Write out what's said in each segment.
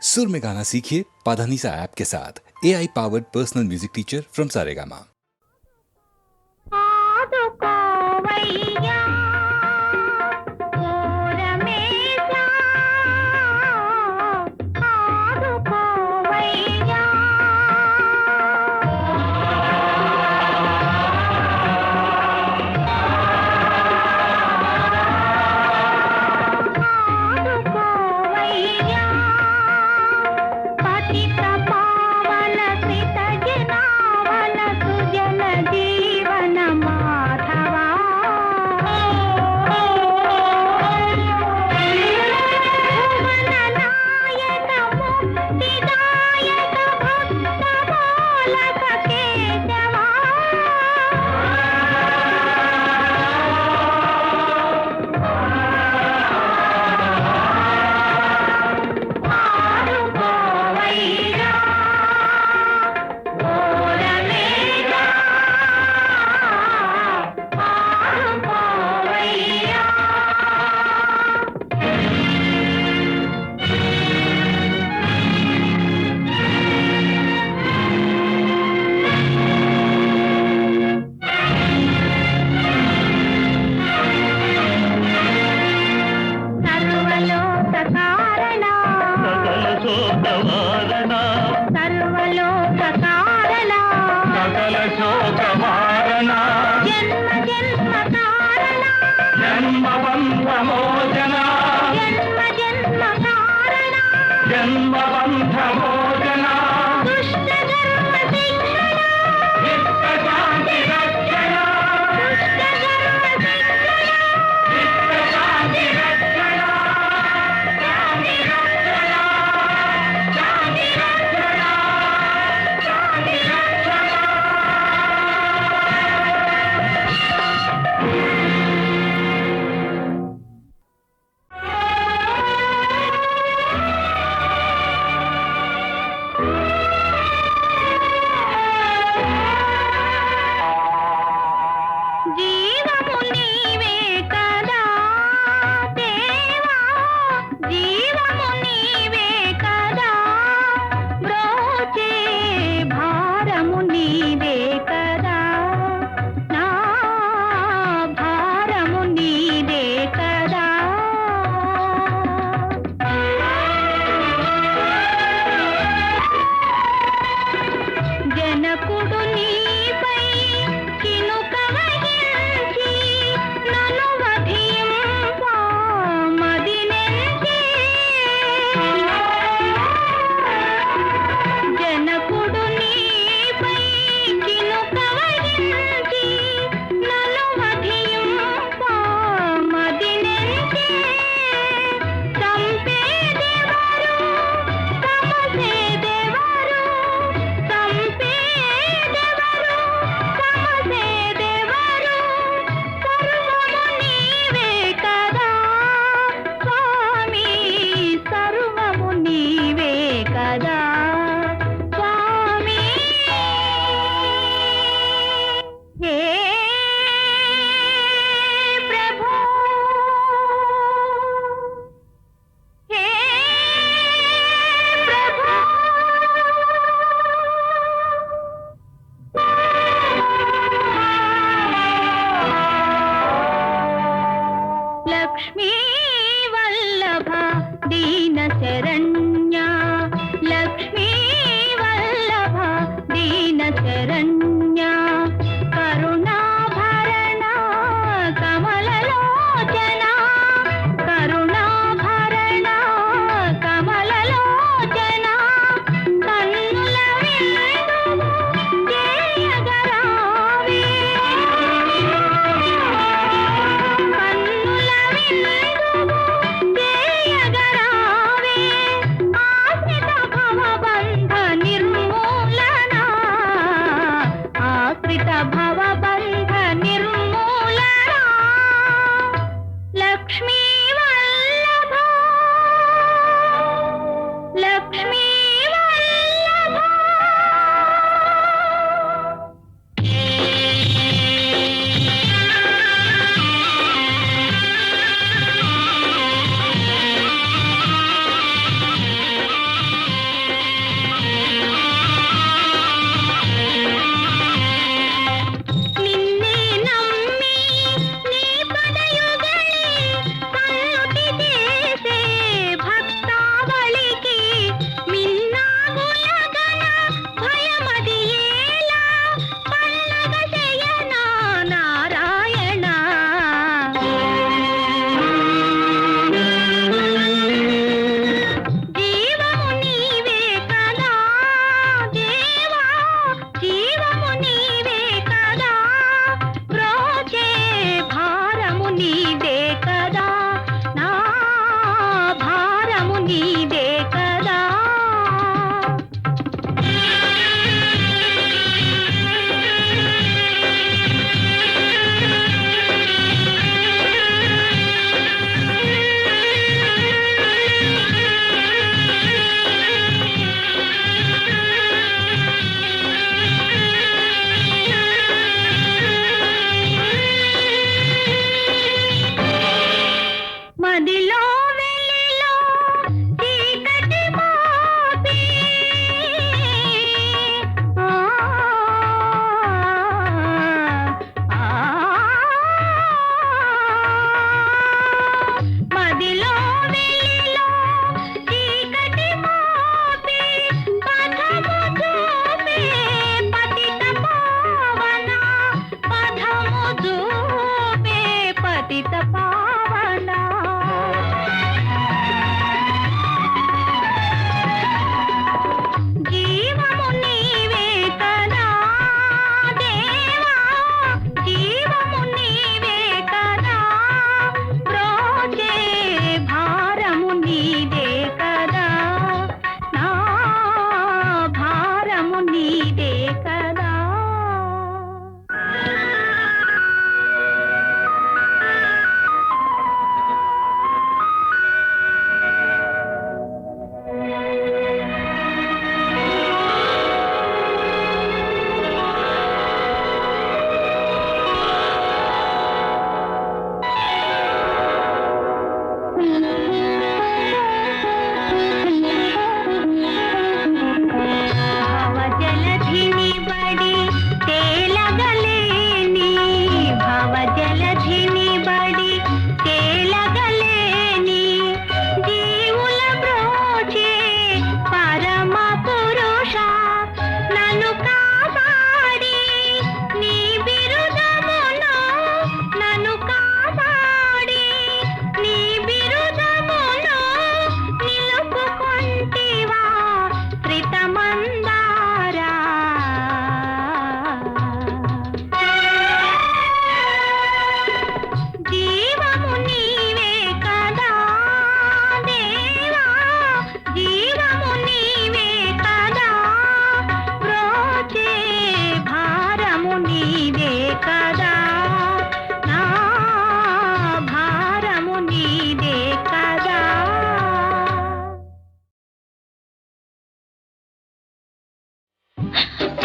सुर में गाना सीखिए पाधानीसा ऐप के साथ। AI powered personal music teacher from Saregama.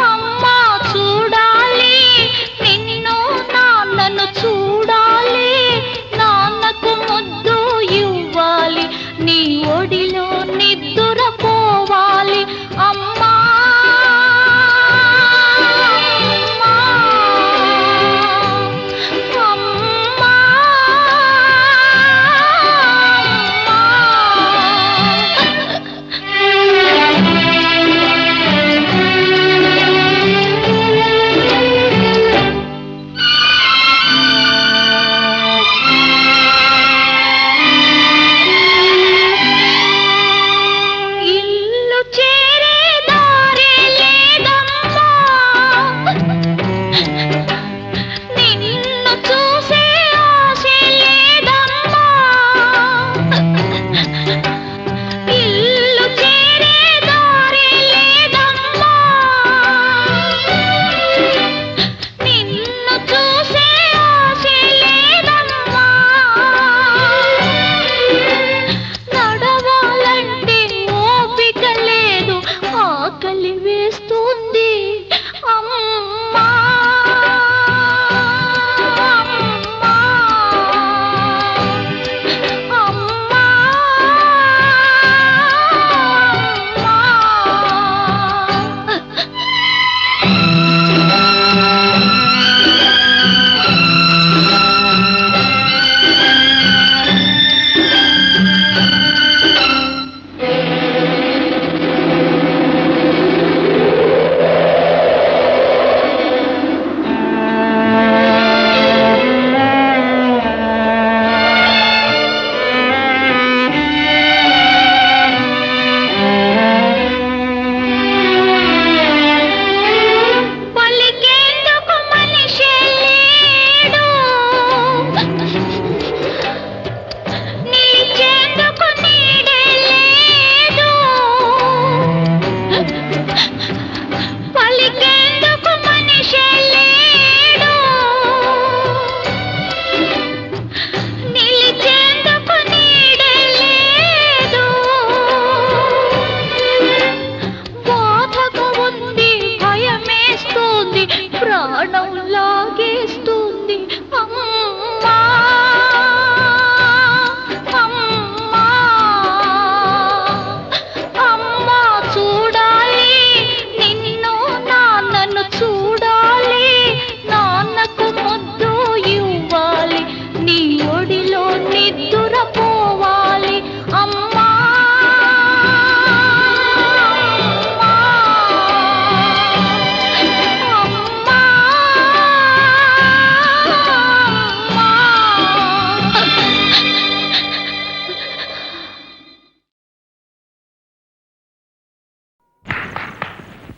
అమ్మా చూడాలి నిన్ను, నాన్నను చూడాలి, నాన్నకు ముద్దు ఇవ్వాలి, నీ ఒడిలో నిద్దురపోవాలి. అమ్మా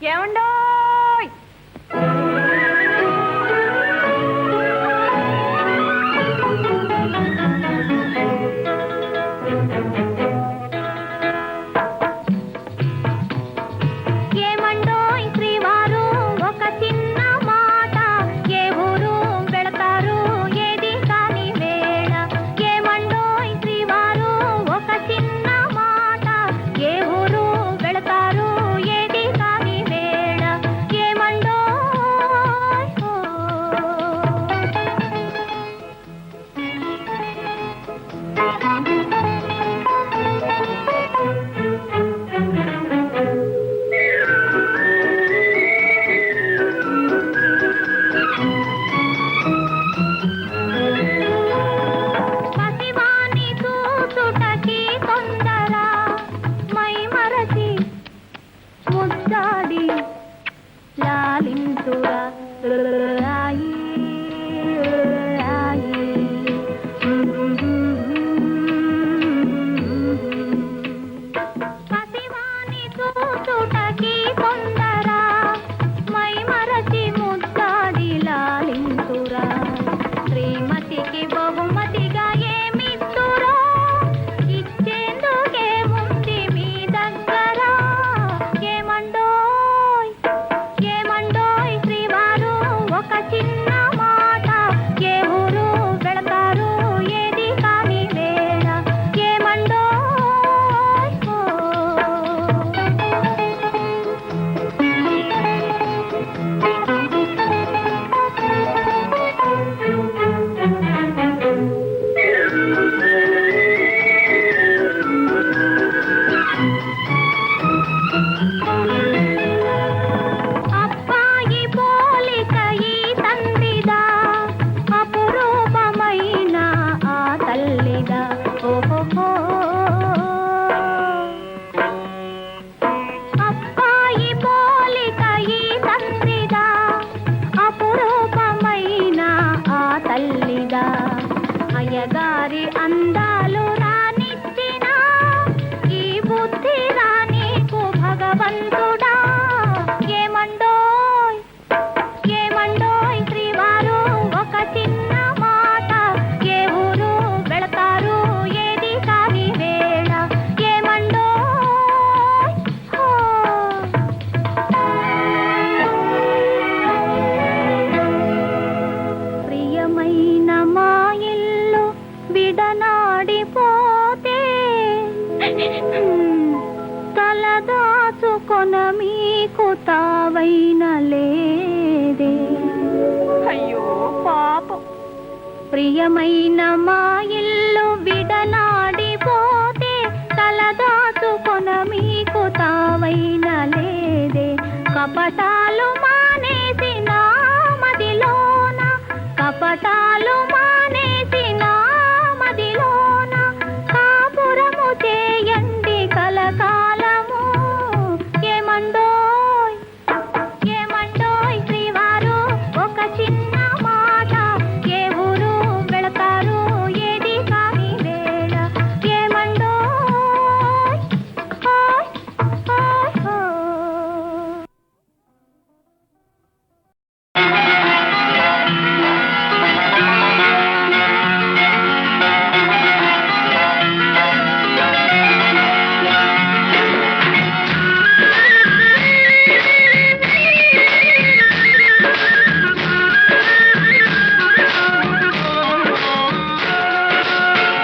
ఏమండోయ్ ఏమండోయ్ శ్రీవారు ఒక చిన్న మాట, ఏ ఊరు వెళతారు ఏది కాని వేళ. ఏమండోయ్ శ్రీవారు ఒక చిన్న మాట, ఏ ఊరు వెళతారు ఏది కాని వేళ. ఏమండోయ్ పసివాని చూచుటకి తొందర, మై మరచి ముద్దాడి లాలింతురా రాయి రాయి. పసివాని చూచుటకి తొందర, మై మరచి ముద్దాడి లాలింతురా. శ్రీమతికి బహుమతిగా ఏమిస్తురా, ఇచ్చేందుకేముంది మీ దగ్గర. ఏమండోయ్ ఏమండోయ్ శ్రీవారు ఒక చిన్న తలదాచుకొన మీకు తావైన లేదే. అయ్యో పాపం. ప్రియమైన మా ఇల్లు విడనాడిపోతే తలదాచుకొన మీకు తావైన లేదే. కపటాలు మానేసి నా మదిలోన, కపటాలు మానేసి నా మదిలోన కాపురము చేయండి కలకాలము. ఏమండోయ్ ఏమండోయ్ శ్రీవారు, ఒక చిన్న మాట, ఏ ఊరు వెళతారు ఏది కాని వేళ. ఏమండోయ్ ఓయ్ ఓయ్ ఓయ్.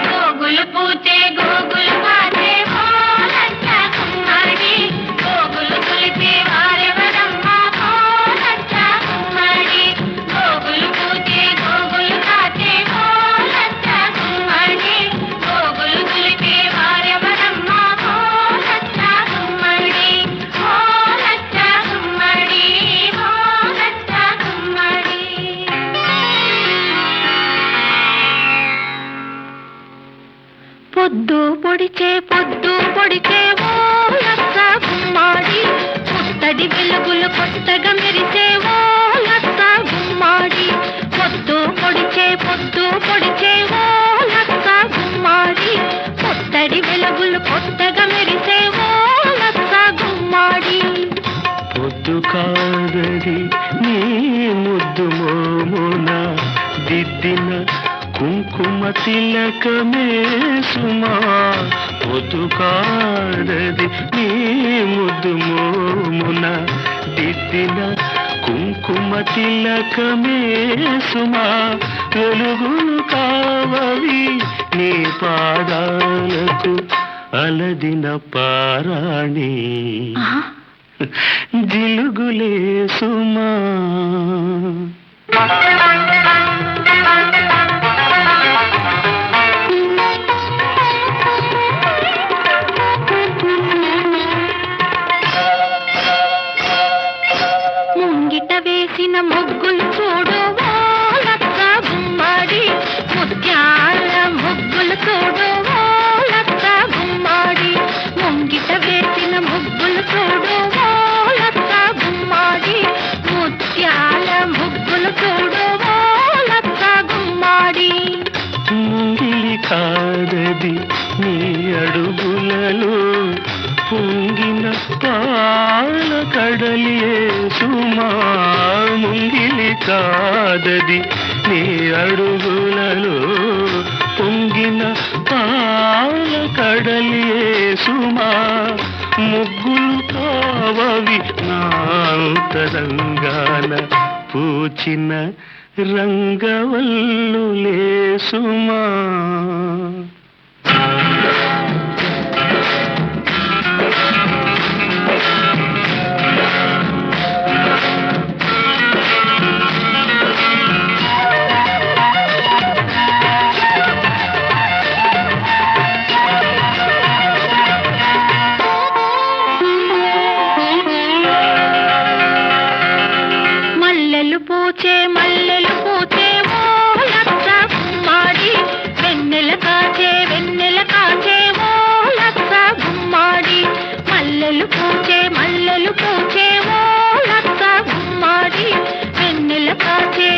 గోగులు పూచే గోగులు పాచే పోలచ్చ కుమ్మడి, గోగులు తులిపే వారెవరమ్మ పోలచ్చ కుమ్మడి. గోగులు పూచే గోగులు పాచే పోలచ్చ కుమ్మడి, గోగులు తులిపే వారెవరమ్మ పోలచ్చ కుమ్మడి. పోలచ్చ కుమ్మడి, పోలచ్చ కుమ్మడి. పొద్దు పొడిచే ఓ లచ్చ గుమ్మాడి, పుట్టడి వెలుగులు కొత్తగా మెరిసే ఓ లచ్చ గుమ్మాడి. పొద్దు పొడిచే ఓ లచ్చ గుమ్మాడి, పుట్టడి వెలుగులు కొత్తగా మెరిసే ఓ లచ్చ గుమ్మాడి. పొద్దు కాదది నీ ముద్దు మోమున దిద్దిన కుంకుమ తిలకమే సుమా. పొద్దు కాదది నీ ముద్దు మోమున దిద్దిన కుంకుమ తిలకమే సుమా. వెలుగులు కావవి నీ పాదాలకు అలదిన పారాణి, జిలుగులే సుమా. ముంగిట వేసిన ముగ్గులు చూడు ఓ లచ్చ గుమ్మాడి, ముత్యాల ముగ్గులు చూడు ఓ లచ్చ గుమ్మాడి. ముంగిట వేసిన ముగ్గులు చూడు ఓ లచ్చ గుమ్మాడి, ముత్యాల ముగ్గులు చూడు ఓ లచ్చ గుమ్మాడి. ముంగిలి కాదది నీ అడుగులలో పొంగిన పాల కడలియే సుమా. ముంగిలి కాదది నీ అడుగులలో పొంగిన పాల కడలియే సుమా. ముగ్గులు కావవి నాంతరంగాన పూచిన రంగవల్లులే సుమా. మల్లెలు పూచే ఓ లచ్చ గుమ్మాడి, వెన్నెల కాచే ఓ లచ్చ గుమ్మాడి. మల్లెలు పూచే ఓ లచ్చ గుమ్మాడి, వెన్నెల కాచే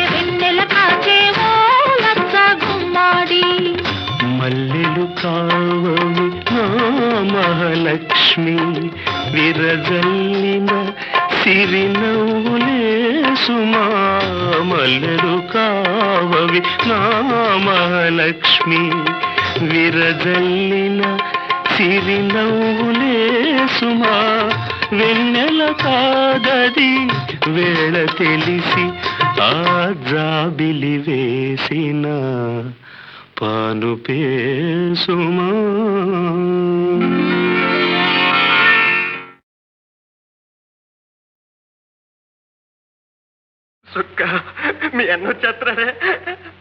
ఓ లచ్చ గుమ్మాడి. మల్లెలు కావవి నా మహాలక్ష్మి, విరజల్లిన సిరినవ్వులే సుమా. మల్లెలు కావవి నా మహాలక్ష్మి, విరజల్లిన సిరినవ్వులే సుమా. వెన్నెల కాదది వేళ తెలిసి ఆ జాబిలి వేసిన పానుపే సుమా. సుక్క మీ అన్న వచ్చేస్తాడే,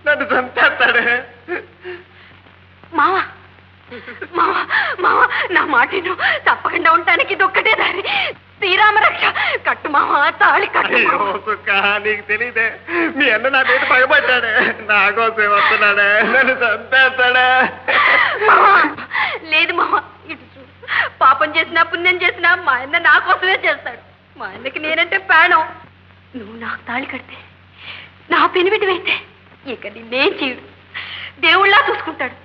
నన్ను చంపేస్తాడే. మావా మావా మావా, నా మాటను తప్పకుండా ఉండటానికి ఇది ఒక్కటే దారి. శ్రీరామ రక్ష కట్టు మావా, తాళి కట్టు. అయ్యో సుక్క, నీకు తెలీదే, మీ అన్న నా మీద పగబడ్డాడే, నా కోసం వస్తున్నాడే, నన్ను చంపేస్తాడే. మావా, లేదు మావా, ఇటు చూడు. పాపం చేసినా పుణ్యం చేసినా మా అన్న నా కోసమే చేస్తాడు. మా అన్నకి నేనంటే ప్రాణం. నువ్వు నాకు తాళి కడితే, నా పెనిమిటివైతే ఇక నిన్నేం చేయడు, దేవుళ్ళా చూసుకుంటాడు.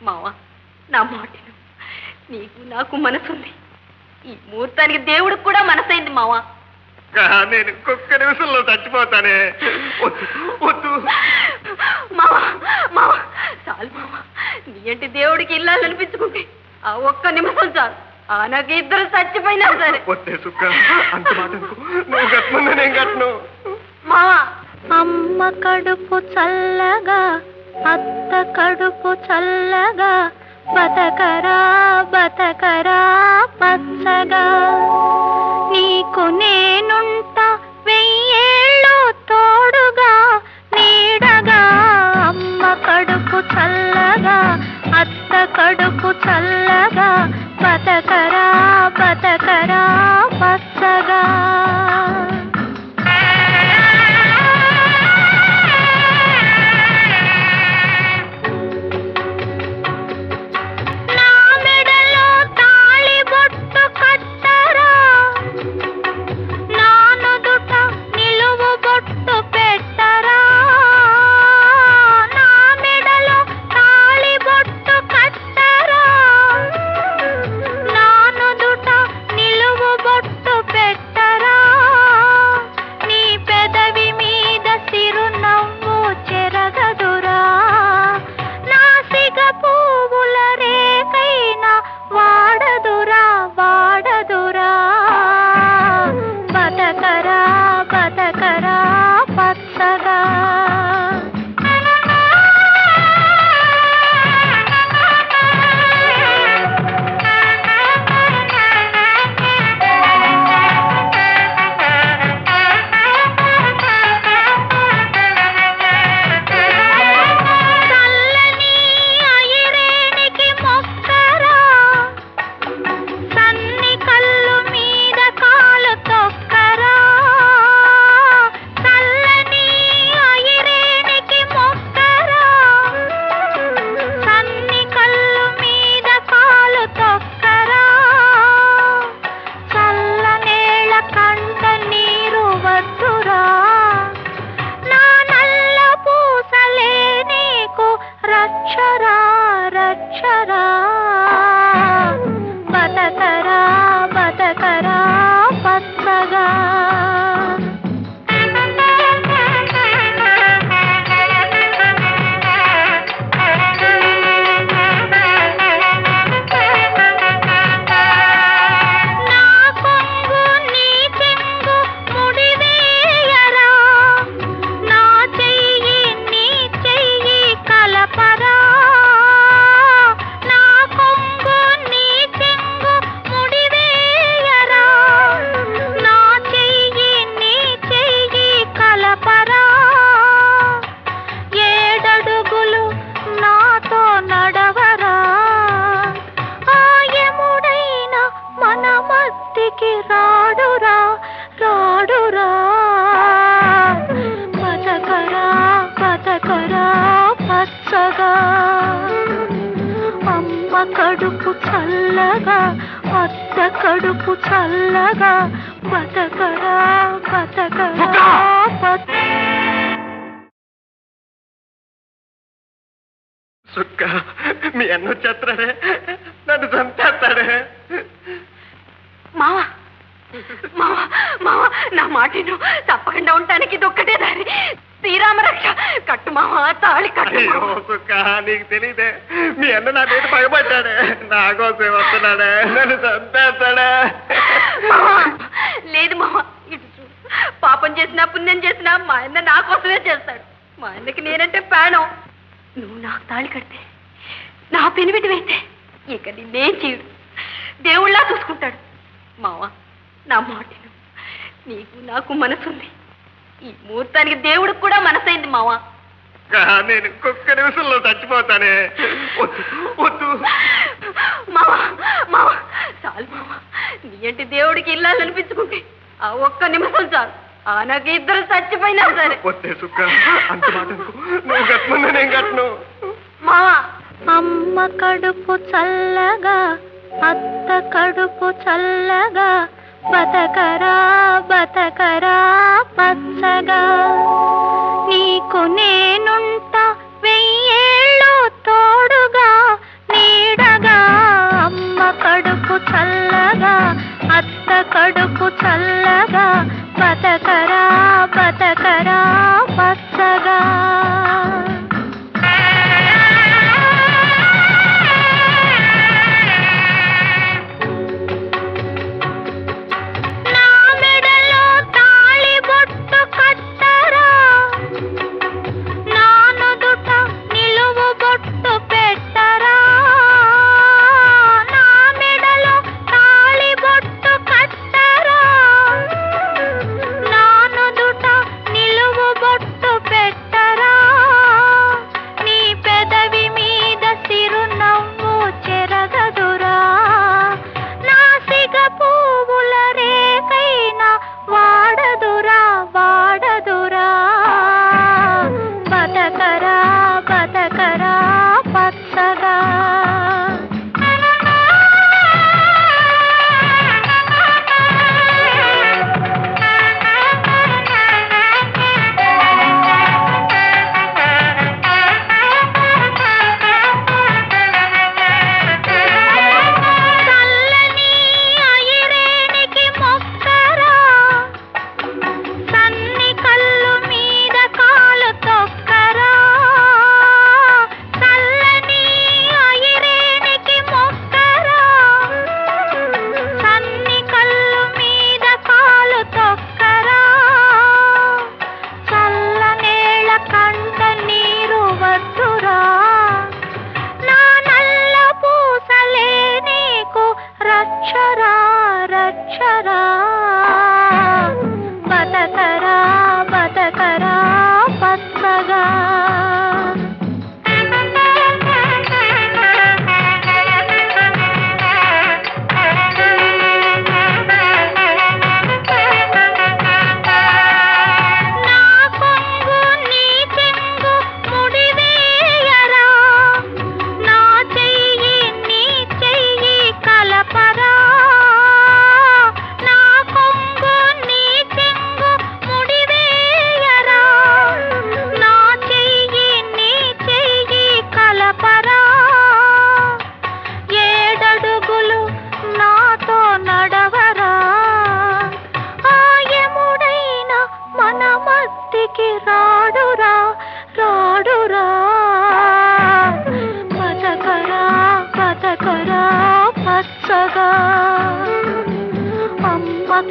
మావా, నా మాటను, నీకు నాకు మనసుంది. ఈ ముహూర్తానికి దేవుడికి కూడా మనసైంది మావా. నేను ఇంకొక నిమిషంలో చచ్చిపోతానే. వద్దు వద్దు మావా మావా, చాలు మావా. నీ అంటే దేవుడికి ఇల్లాలనిపించుకుంటే ఆ ఒక్క నిమిషం చాలు. నాకు ఇద్దరు చచ్చిపోయినా సరే. వద్దే సుక్క, అంత మాట నువ్వు కట్టమన్నా నేను కట్టను. మావా, అమ్మ కడుపు చల్లగా, అత్త కడుపు చల్లగా, బతకరా బతకరా పచ్చగా. నీకు నేనుంటా వెయ్యేళ్ళు తోడుగా నీడగా. అమ్మ కడుపు చల్లగా, అత్త కడుపు చల్లగా, బతకరా బతకరా పచ్చగా. కడుపు చల్లగా అత్త కడుపు చల్లగా బతకరా బతకరా సుక్క మీ అన్న వచ్చేస్తాడే నన్ను చంపేస్తాడే మావా మావా మావా నా మాటను తప్పకుండా ఉండటానికి ఇది ఒక్కటే దారి శ్రీరామ రక్ష కట్టు మావా తాళి కట్టు అయ్యో సుక్క నీకు తెలీదే మీ అన్న నా మీద పగబడ్డాడే నా కోసం వస్తున్నాడే నన్ను చంపేస్తాడే లేదు మావా ఇటు చూడు పాపం చేసినా పుణ్యం చేసినా మా అన్న నా కోసమే చేస్తాడు మా అన్నకి నేనంటే ప్రాణం నువ్వు నాకు తాళి కడితే నా పెనిమిటివైతే ఇక నిన్నేం చేయడు దేవుళ్ళా చూసుకుంటాడు మావా నా మాటను నీకు నాకు మనసుంది ఈ ముహూర్తానికి దేవుడికి కూడా మనసైంది మావా. నేను ఇంకొక నిమిషంలో చచ్చిపోతానే. వద్దు వద్దు మావా మావా చాలు మావా. నీ అంటే దేవుడికి ఇల్లాలు అనిపించుకుంటే ఆ ఒక్క నిమిషం చాలు. నాకు ఇద్దరు చచ్చిపోయినా సరే. వద్దే సుక్క, అంత మాట నువ్వు కట్టను, నేను కట్టను. మావా అమ్మ కడుపు చల్లగా అత్త కడుపు చల్లగా బతకరా బతకరా పచ్చగా నీకు నేనుంటా వెయ్యేళ్ళు తోడుగా నీడగా. అమ్మ కడుపు చల్లగా అత్త కడుపు చల్లగా బతకరా బతకరా పచ్చగా.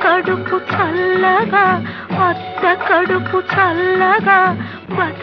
కడుపు చల్లగా అత్త కడుపు చల్లగా బత